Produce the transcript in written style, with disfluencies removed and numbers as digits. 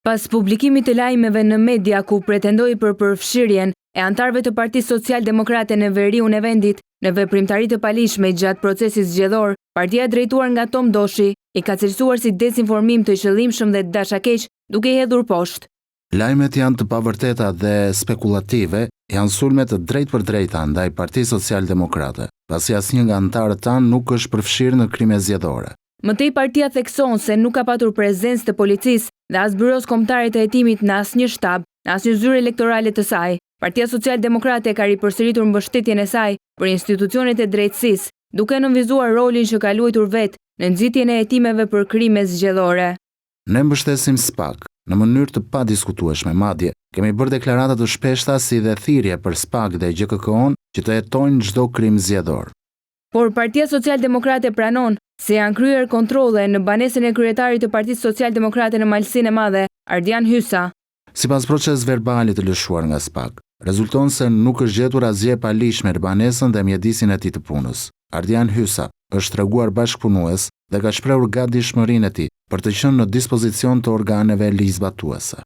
Pas publikimit të lajmeve në media ku pretendoi për përfshirjen e antarëve të Partisë Social-Demokrate në veriun e vendit në veprimtari të palishme gjatë procesit zgjedhor, partia drejtuar nga Tom Doshi i ka cilësuar si dezinformim të qëllimshëm dhe dashakeq, duke i hedhur poshtë. Lajmet janë të pavërteta dhe spekulative, janë sulme të drejtë për drejta ndaj Partisë Social-Demokrate, pasi asnjë nga antarët tanë nuk është përfshirë në krime zgjedhore. Mëtej partia thekson se nuk ka patur prezencë të policisë dhe as byros kombëtare të hetimit në asnjë shtab, në asnjë zyrë elektorale të saj. Partia Social-Demokrate ka ripërsëritur mbështetjen e saj për institucionet e drejtësisë, duke nënvizuar rolin që ka luajtur vetë në nxitjen e hetimeve për krime zgjedhore. Ne mbështesim SPAK në mënyrë të padiskutueshme, madje kemi bërë deklarata të shpeshta si dhe thirrje për SPAK dhe GKK-on që të hetojnë çdo krim zgjedhor. Por Partia Social-Demokrate pranon se janë kryer kontrolle në banesën e kryetarit të Partisë Social-Demokrate në Malsinë e Madhe, Ardian Hysa. Sipas proces verbalit të lëshuar nga SPAK, rezulton se nuk është gjetur asgjë palishme në banesën dhe mjedisin e tij të punës. Ardian Hysa është treguar bashkëpunues dhe ka shprehur gatishmërinë e tij për të qenë në dispozicion të organeve ligjzbatuese.